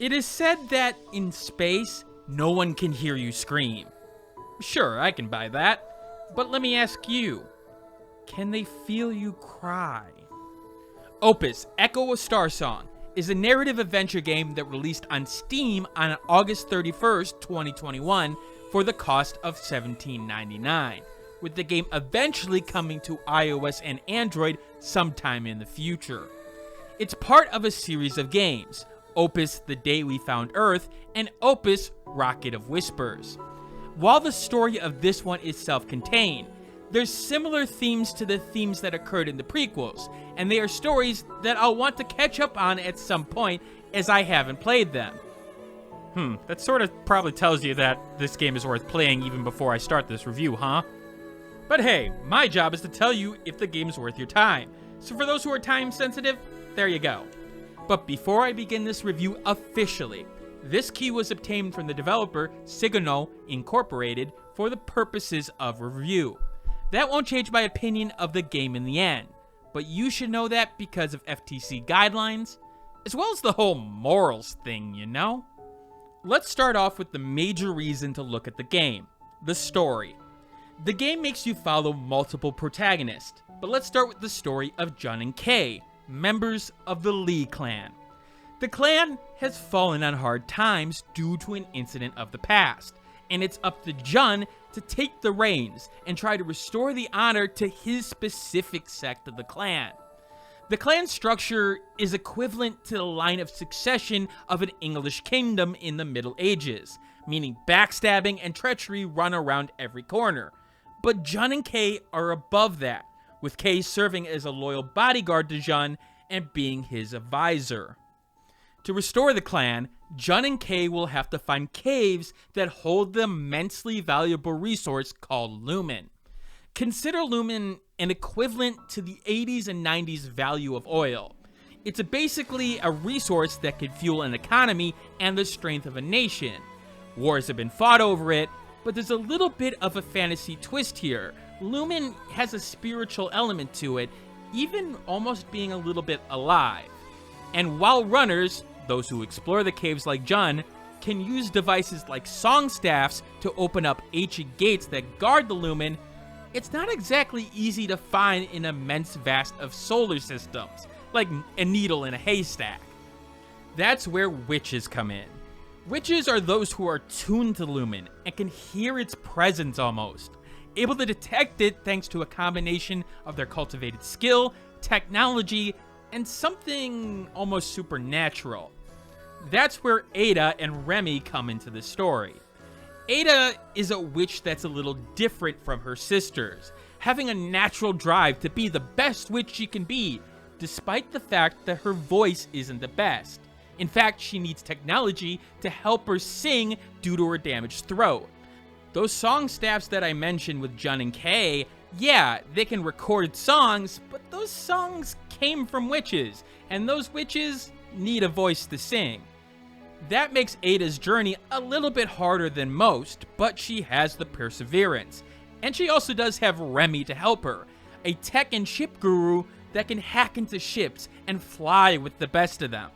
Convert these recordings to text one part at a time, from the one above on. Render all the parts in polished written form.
It is said that in space, no one can hear you scream. Sure, I can buy that. But let me ask you, can they feel you cry? Opus, Echo of Starsong, is a narrative adventure game that released on Steam on August 31st, 2021 for the cost of $17.99, with the game eventually coming to iOS and Android sometime in the future. It's part of a series of games, Opus The Day We Found Earth and Opus Rocket of Whispers. While the story of this one is self-contained, there's similar themes to the themes that occurred in the prequels, and they are stories that I'll want to catch up on at some point as I haven't played them. That sort of probably tells you that this game is worth playing even before I start this review, huh? But hey, my job is to tell you if the game's worth your time, so for those who are time sensitive, there you go. But before I begin this review officially, this key was obtained from the developer Sigono Incorporated for the purposes of review. That won't change my opinion of the game in the end, but you should know that because of FTC guidelines, as well as the whole morals thing, you know? Let's start off with the major reason to look at the game, the story. The game makes you follow multiple protagonists, but let's start with the story of Jun and Kay, members of the Lee clan. The clan has fallen on hard times due to an incident of the past, and it's up to Jun to take the reins and try to restore the honor to his specific sect of the clan. The clan structure is equivalent to the line of succession of an English kingdom in the Middle Ages, meaning backstabbing and treachery run around every corner. But Jun and Kay are above that, with Kay serving as a loyal bodyguard to Jun and being his advisor. To restore the clan, Jun and Kay will have to find caves that hold the immensely valuable resource called lumen. Consider lumen an equivalent to the 80s and 90s value of oil. It's basically a resource that could fuel an economy and the strength of a nation. Wars have been fought over it, but there's a little bit of a fantasy twist here. Lumen has a spiritual element to it, even almost being a little bit alive. And while runners, those who explore the caves like Jun, can use devices like song staffs to open up ancient gates that guard the lumen, it's not exactly easy to find an immense vast of solar systems, like a needle in a haystack. That's where witches come in. Witches are those who are tuned to lumen and can hear its presence almost, able to detect it thanks to a combination of their cultivated skill, technology, and something almost supernatural. That's where Ada and Remy come into the story. Ada is a witch that's a little different from her sisters, having a natural drive to be the best witch she can be, despite the fact that her voice isn't the best. In fact, she needs technology to help her sing due to her damaged throat. Those song staffs that I mentioned with Jun and Kay, yeah, they can record songs, but those songs came from witches, and those witches need a voice to sing. That makes Ada's journey a little bit harder than most, but she has the perseverance. And she also does have Remy to help her, a tech and ship guru that can hack into ships and fly with the best of them.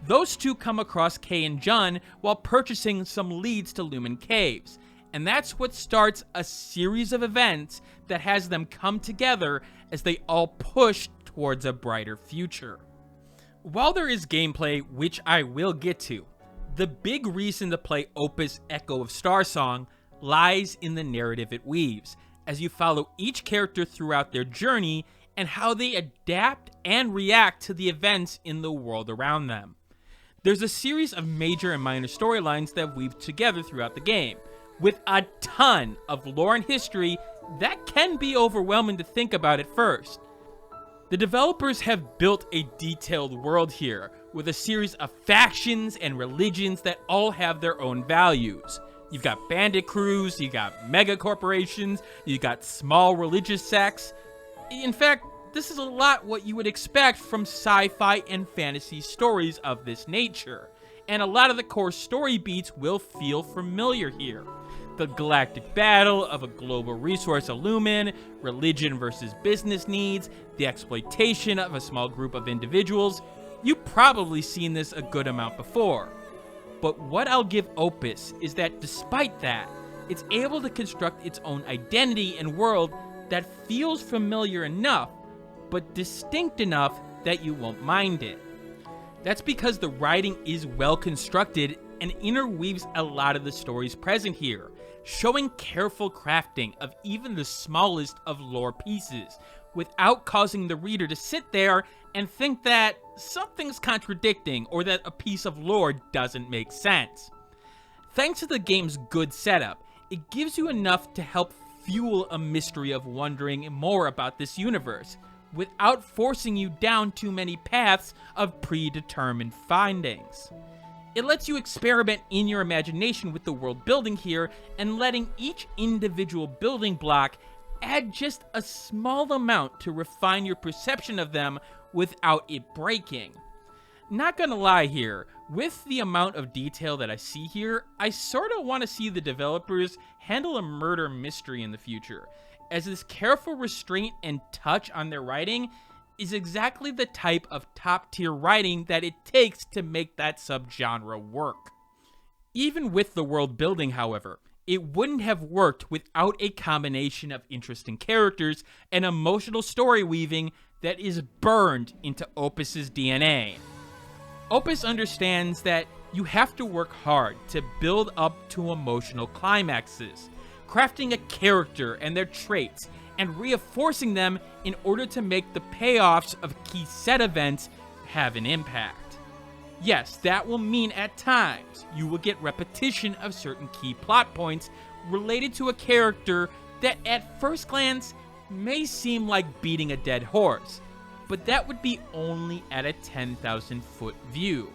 Those two come across Kay and Jun while purchasing some leads to Lumen Caves, and that's what starts a series of events that has them come together as they all push towards a brighter future. While there is gameplay, which I will get to, the big reason to play Opus Echo of Starsong lies in the narrative it weaves, as you follow each character throughout their journey and how they adapt and react to the events in the world around them. There's a series of major and minor storylines that weave together throughout the game, with a ton of lore and history that can be overwhelming to think about at first. The developers have built a detailed world here, with a series of factions and religions that all have their own values. You've got bandit crews, you got mega corporations, you got small religious sects. In fact, this is a lot what you would expect from sci-fi and fantasy stories of this nature, and a lot of the core story beats will feel familiar here. The galactic battle of a global resource illumin, religion versus business needs, the exploitation of a small group of individuals. You've probably seen this a good amount before. But what I'll give Opus is that despite that, it's able to construct its own identity and world that feels familiar enough, but distinct enough that you won't mind it. That's because the writing is well constructed and interweaves a lot of the stories present here, showing careful crafting of even the smallest of lore pieces, without causing the reader to sit there and think that something's contradicting or that a piece of lore doesn't make sense. Thanks to the game's good setup, it gives you enough to help fuel a mystery of wondering more about this universe, without forcing you down too many paths of predetermined findings. It lets you experiment in your imagination with the world building here, and letting each individual building block add just a small amount to refine your perception of them without it breaking. Not gonna lie here, with the amount of detail that I see here, I sorta want to see the developers handle a murder mystery in the future, as this careful restraint and touch on their writing is exactly the type of top-tier writing that it takes to make that subgenre work. Even with the world building, however, it wouldn't have worked without a combination of interesting characters and emotional story weaving that is burned into Opus's DNA. Opus understands that you have to work hard to build up to emotional climaxes, crafting a character and their traits, and reinforcing them in order to make the payoffs of key set events have an impact. Yes, that will mean at times you will get repetition of certain key plot points related to a character that at first glance may seem like beating a dead horse, but that would be only at a 10,000 foot view.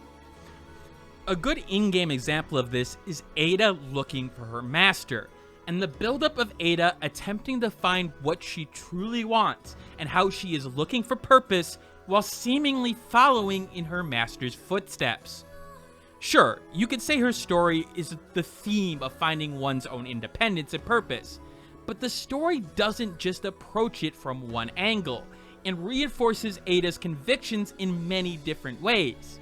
A good in-game example of this is Ada looking for her master, and the buildup of Ada attempting to find what she truly wants, and how she is looking for purpose while seemingly following in her master's footsteps. Sure, you could say her story is the theme of finding one's own independence and purpose, but the story doesn't just approach it from one angle, and reinforces Ada's convictions in many different ways.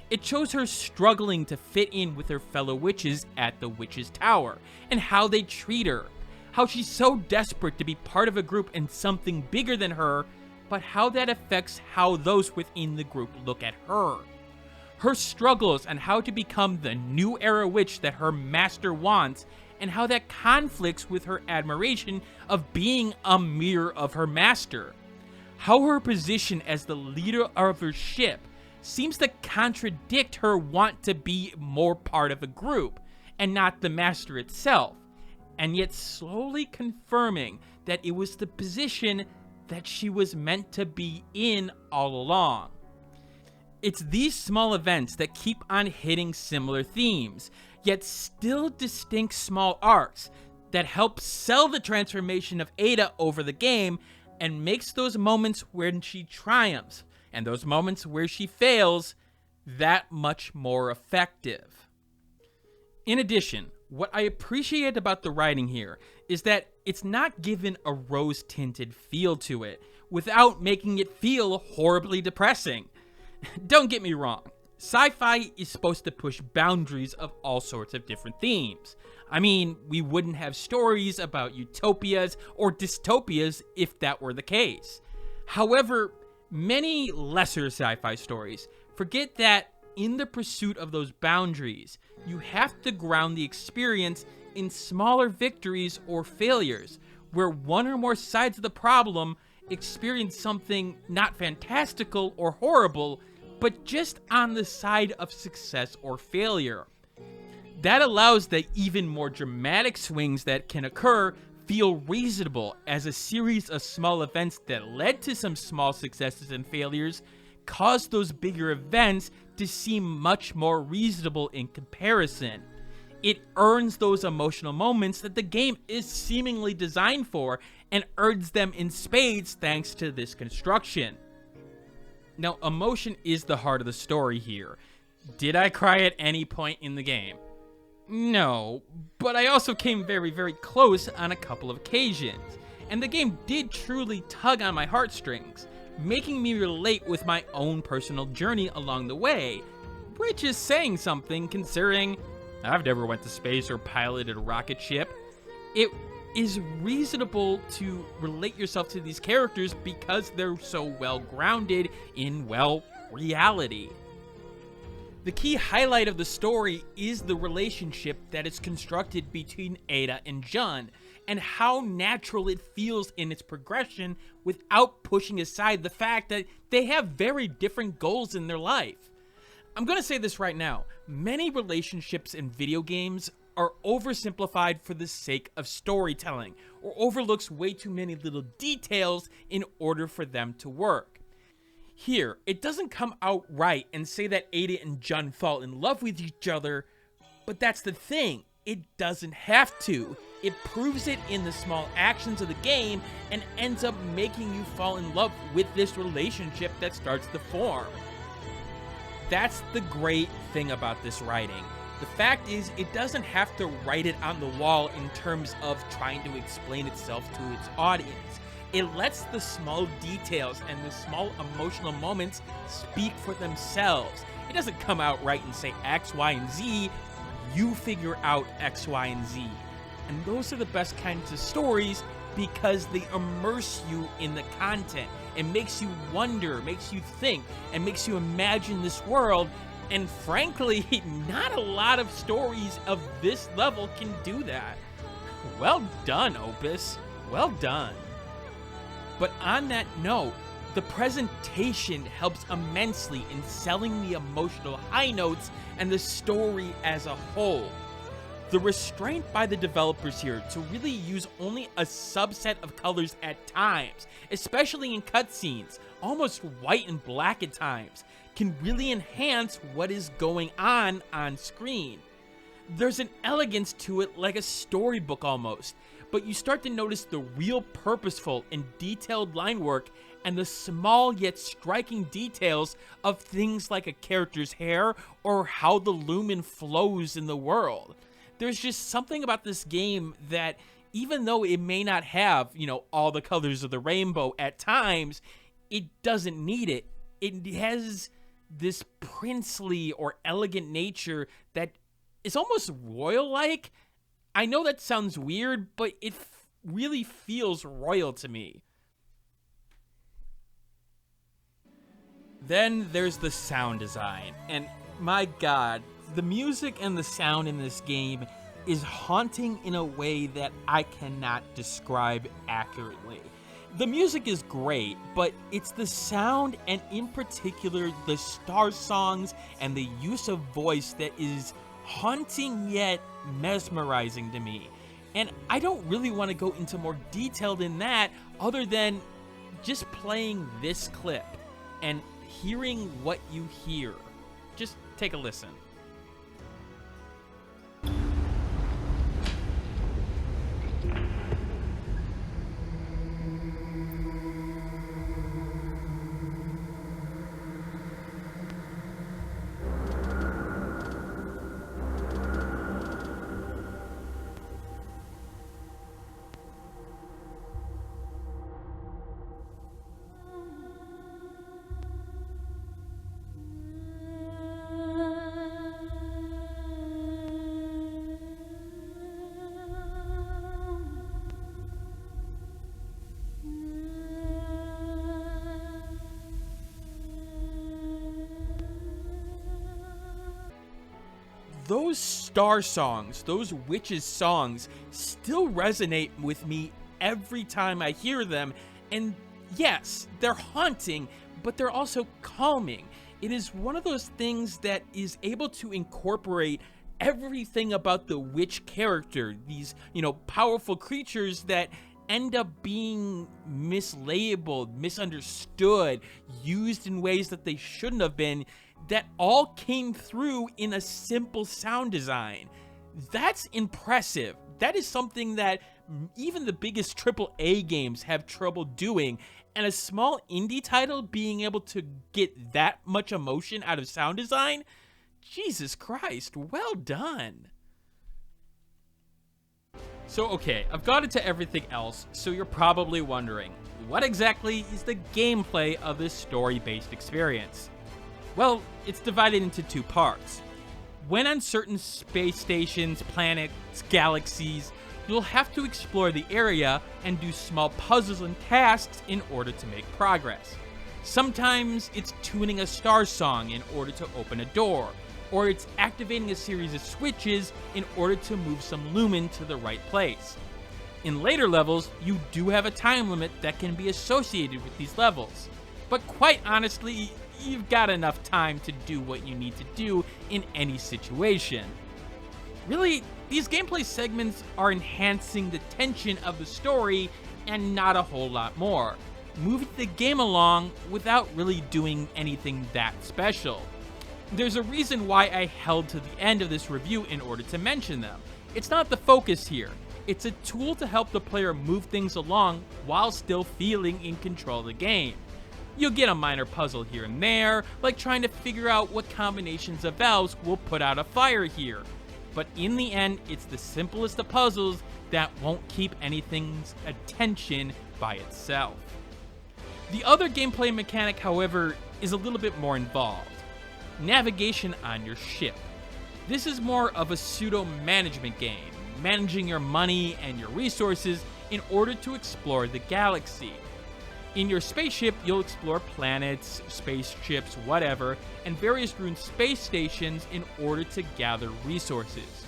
It shows her struggling to fit in with her fellow witches at the Witch's Tower, and how they treat her. How she's so desperate to be part of a group and something bigger than her, but how that affects how those within the group look at her. Her struggles and how to become the new era witch that her master wants, and how that conflicts with her admiration of being a mirror of her master. How her position as the leader of her ship seems to contradict her want to be more part of a group, and not the master itself, and yet slowly confirming that it was the position that she was meant to be in all along. It's these small events that keep on hitting similar themes, yet still distinct small arcs, that help sell the transformation of Ada over the game, and makes those moments when she triumphs, and those moments where she fails, that much more effective. In addition, what I appreciate about the writing here is that it's not given a rose-tinted feel to it, without making it feel horribly depressing. Don't get me wrong, sci-fi is supposed to push boundaries of all sorts of different themes. I mean, we wouldn't have stories about utopias or dystopias if that were the case. However, many lesser sci-fi stories forget that in the pursuit of those boundaries, you have to ground the experience in smaller victories or failures, where one or more sides of the problem experience something not fantastical or horrible, but just on the side of success or failure. That allows the even more dramatic swings that can occur feel reasonable, as a series of small events that led to some small successes and failures cause those bigger events to seem much more reasonable in comparison. It earns those emotional moments that the game is seemingly designed for, and earns them in spades thanks to this construction. Now, emotion is the heart of the story here. Did I cry at any point in the game? No, but I also came very, very close on a couple of occasions, and the game did truly tug on my heartstrings, making me relate with my own personal journey along the way, which is saying something considering I've never went to space or piloted a rocket ship. It is reasonable to relate yourself to these characters because they're so well grounded in, well, reality. The key highlight of the story is the relationship that is constructed between Ada and Jun, and how natural it feels in its progression without pushing aside the fact that they have very different goals in their life. I'm gonna say this right now, many relationships in video games are oversimplified for the sake of storytelling, or overlooks way too many little details in order for them to work. Here, it doesn't come out right and say that Ada and Jun fall in love with each other, but that's the thing, it doesn't have to. It proves it in the small actions of the game and ends up making you fall in love with this relationship that starts to form. That's the great thing about this writing. The fact is, it doesn't have to write it on the wall in terms of trying to explain itself to its audience. It lets the small details and the small emotional moments speak for themselves. It doesn't come out right and say X, Y, and Z. You figure out X, Y, and Z. And those are the best kinds of stories because they immerse you in the content. It makes you wonder, makes you think, and makes you imagine this world. And frankly, not a lot of stories of this level can do that. Well done, Opus. Well done. But on that note, the presentation helps immensely in selling the emotional high notes and the story as a whole. The restraint by the developers here to really use only a subset of colors at times, especially in cutscenes, almost white and black at times, can really enhance what is going on screen. There's an elegance to it like a storybook almost, but you start to notice the real purposeful and detailed line work and the small yet striking details of things like a character's hair or how the lumen flows in the world. There's just something about this game that, even though it may not have, all the colors of the rainbow at times, it doesn't need it. It has this princely or elegant nature that is almost royal-like. I know that sounds weird, but it really feels royal to me. Then there's the sound design, and my god, the music and the sound in this game is haunting in a way that I cannot describe accurately. The music is great, but it's the sound and in particular the Starsongs and the use of voice that is haunting yet mesmerizing to me. And I don't really want to go into more detail than that other than just playing this clip and hearing what you hear. Just take a listen. Those Starsongs, those witches' songs, still resonate with me every time I hear them, and yes, they're haunting, but they're also calming. It is one of those things that is able to incorporate everything about the witch character, these, powerful creatures that end up being mislabeled, misunderstood, used in ways that they shouldn't have been, that all came through in a simple sound design. That's impressive. That is something that even the biggest AAA games have trouble doing, and a small indie title being able to get that much emotion out of sound design, Jesus Christ, well done. So okay, I've got into everything else, so you're probably wondering, what exactly is the gameplay of this story-based experience? Well, it's divided into two parts. When on certain space stations, planets, galaxies, you'll have to explore the area and do small puzzles and tasks in order to make progress. Sometimes it's tuning a Starsong in order to open a door, or it's activating a series of switches in order to move some lumen to the right place. In later levels, you do have a time limit that can be associated with these levels, but quite honestly, you've got enough time to do what you need to do in any situation. Really, these gameplay segments are enhancing the tension of the story and not a whole lot more, moving the game along without really doing anything that special. There's a reason why I held to the end of this review in order to mention them. It's not the focus here. It's a tool to help the player move things along while still feeling in control of the game. You'll get a minor puzzle here and there, like trying to figure out what combinations of valves will put out a fire here. But in the end, it's the simplest of puzzles that won't keep anything's attention by itself. The other gameplay mechanic, however, is a little bit more involved. Navigation on your ship. This is more of a pseudo-management game, managing your money and your resources in order to explore the galaxy. In your spaceship, you'll explore planets, spaceships, whatever, and various ruined space stations in order to gather resources.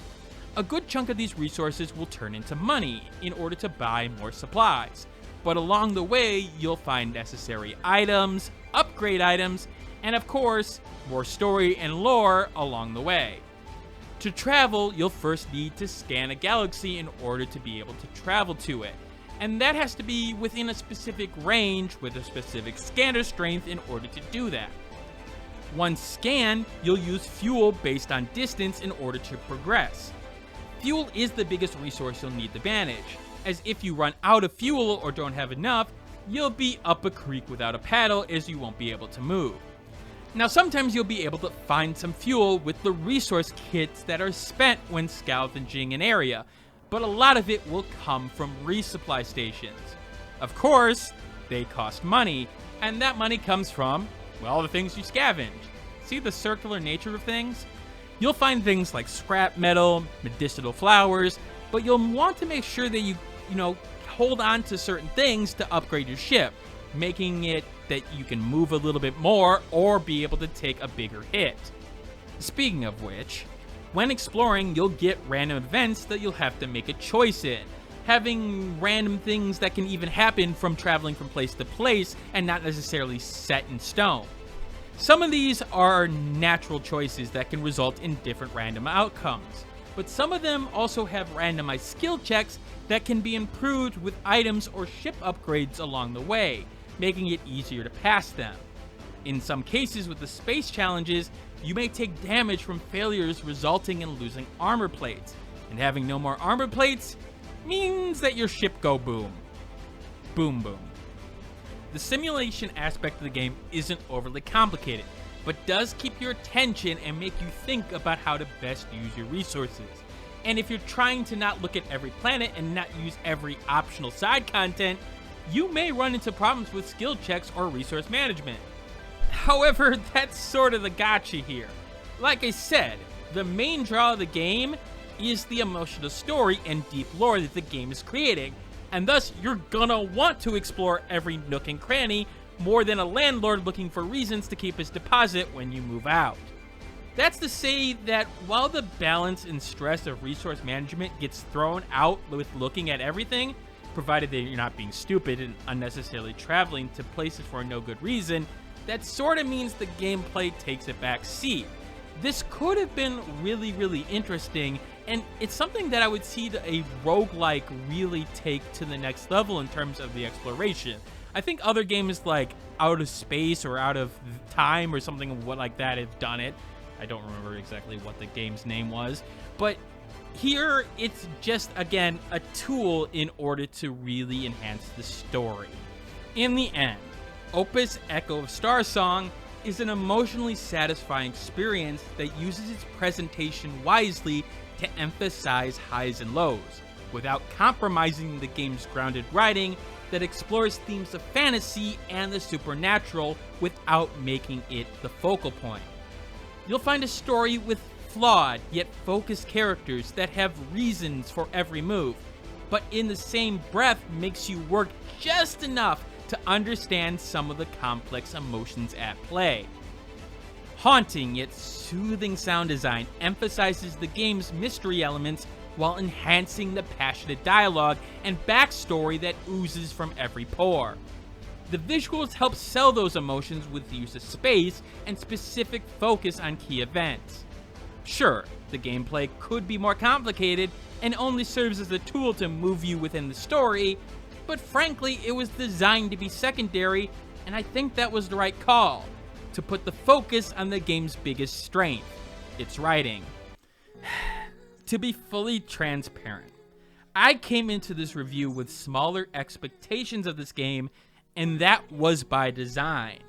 A good chunk of these resources will turn into money in order to buy more supplies, but along the way, you'll find necessary items, upgrade items, and of course, more story and lore along the way. To travel, you'll first need to scan a galaxy in order to be able to travel to it. And that has to be within a specific range with a specific scanner strength in order to do that. Once scanned, you'll use fuel based on distance in order to progress. Fuel is the biggest resource you'll need to manage, as if you run out of fuel or don't have enough, you'll be up a creek without a paddle as you won't be able to move. Now sometimes you'll be able to find some fuel with the resource kits that are spent when scavenging an area, but a lot of it will come from resupply stations. Of course, they cost money, and that money comes from, well, the things you scavenge. See the circular nature of things? You'll find things like scrap metal, medicinal flowers, but you'll want to make sure that you hold on to certain things to upgrade your ship, making it that you can move a little bit more or be able to take a bigger hit. Speaking of which, when exploring, you'll get random events that you'll have to make a choice in, having random things that can even happen from traveling from place to place and not necessarily set in stone. Some of these are natural choices that can result in different random outcomes, but some of them also have randomized skill checks that can be improved with items or ship upgrades along the way, making it easier to pass them. In some cases with the space challenges, you may take damage from failures resulting in losing armor plates, and having no more armor plates means that your ship go boom. Boom boom. The simulation aspect of the game isn't overly complicated, but does keep your attention and make you think about how to best use your resources. And if you're trying to not look at every planet and not use every optional side content, you may run into problems with skill checks or resource management. However, that's sort of the gotcha here. Like I said, the main draw of the game is the emotional story and deep lore that the game is creating, and thus you're gonna want to explore every nook and cranny more than a landlord looking for reasons to keep his deposit when you move out. That's to say that while the balance and stress of resource management gets thrown out with looking at everything, provided that you're not being stupid and unnecessarily traveling to places for no good reason, that sort of means the gameplay takes a back seat. This could have been really interesting, and it's something that I would see a roguelike really take to the next level in terms of the exploration. I think other games like Out of Space or Out of Time or something like that have done it. I don't remember exactly what the game's name was, but here it's just, again, a tool in order to really enhance the story. In the end, Opus Echo of Starsong is an emotionally satisfying experience that uses its presentation wisely to emphasize highs and lows. without compromising the game's grounded writing that explores themes of fantasy and the supernatural without making it the focal point. You'll find a story with flawed yet focused characters that have reasons for every move, but in the same breath makes you work just enough to understand some of the complex emotions at play. Haunting yet soothing sound design emphasizes the game's mystery elements while enhancing the passionate dialogue and backstory that oozes from every pore. The visuals help sell those emotions with the use of space and specific focus on key events. Sure, the gameplay could be more complicated and only serves as a tool to move you within the story, but frankly, it was designed to be secondary, and I think that was the right call, to put the focus on the game's biggest strength, its writing. To be fully transparent, I came into this review with smaller expectations of this game, and that was by design.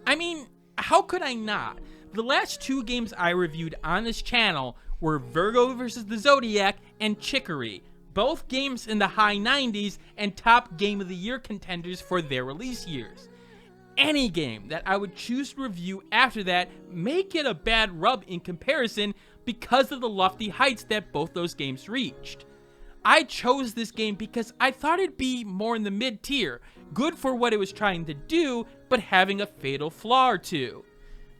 I mean, how could I not? The last two games I reviewed on this channel were Virgo vs. the Zodiac and Chicory, both games in the high 90s and top Game of the Year contenders for their release years. Any game that I would choose to review after that may get a bad rub in comparison because of the lofty heights that both those games reached. I chose this game because I thought it'd be more in the mid-tier, good for what it was trying to do, but having a fatal flaw or two.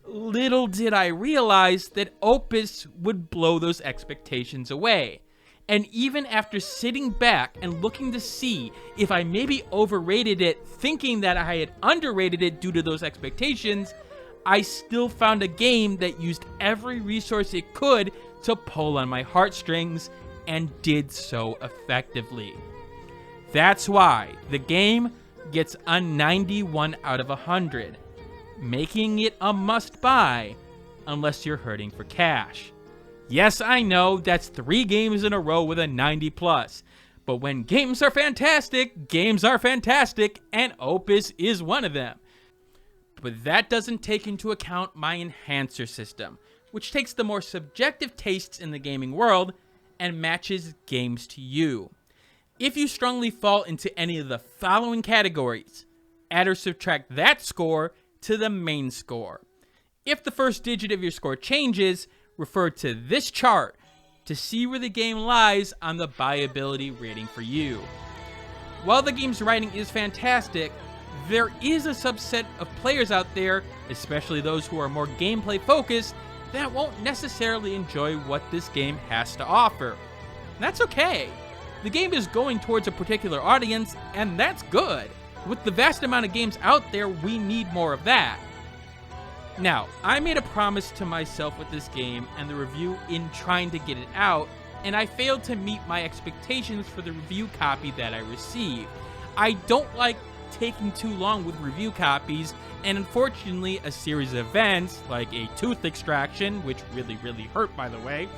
Little did I realize that Opus would blow those expectations away. And even after sitting back and looking to see if I maybe overrated it, thinking that I had underrated it due to those expectations, I still found a game that used every resource it could to pull on my heartstrings, and did so effectively. That's why the game gets a 91 out of 100, making it a must-buy unless you're hurting for cash. Yes, I know that's 3 games in a row with a 90 plus, but when games are fantastic, and Opus is one of them. But that doesn't take into account my enhancer system, which takes the more subjective tastes in the gaming world and matches games to you. If you strongly fall into any of the following categories, add or subtract that score to the main score. If the first digit of your score changes, refer to this chart to see where the game lies on the buyability rating for you. While the game's writing is fantastic, there is a subset of players out there, especially those who are more gameplay focused, that won't necessarily enjoy what this game has to offer. That's okay. The game is going towards a particular audience, and that's good. With the vast amount of games out there, we need more of that. Now, I made a promise to myself with this game and the review in trying to get it out, and I failed to meet my expectations for the review copy that I received. I don't like taking too long with review copies, and unfortunately a series of events, like a tooth extraction, which really hurt by the way,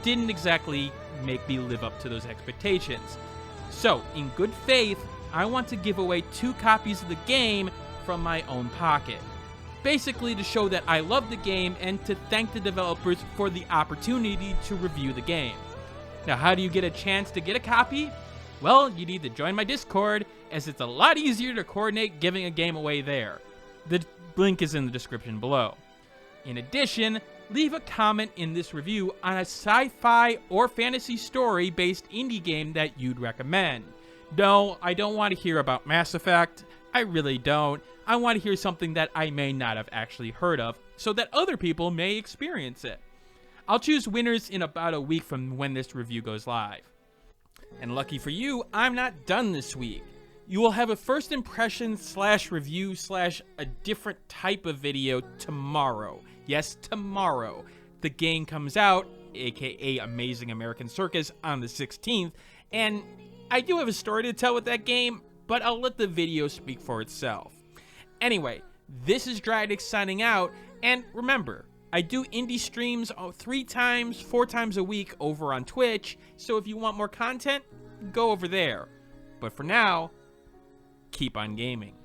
didn't exactly make me live up to those expectations. So, in good faith, I want to give away 2 copies of the game from my own pocket. Basically to show that I love the game and to thank the developers for the opportunity to review the game. Now, how do you get a chance to get a copy? Well, you need to join my Discord, as it's a lot easier to coordinate giving a game away there. The link is in the description below. In addition, leave a comment in this review on a sci-fi or fantasy story-based indie game that you'd recommend. No, I don't want to hear about Mass Effect. I really don't. I want to hear something that I may not have actually heard of, so that other people may experience it. I'll choose winners in about a week from when this review goes live. And lucky for you, I'm not done this week. You will have a first impression / review / a different type of video tomorrow. Yes, tomorrow. The game comes out, aka Amazing American Circus, on the 16th, and I do have a story to tell with that game, but I'll let the video speak for itself. Anyway, this is Dragnix signing out, and remember, I do indie streams 4 times a week over on Twitch, so if you want more content, go over there. But for now, keep on gaming.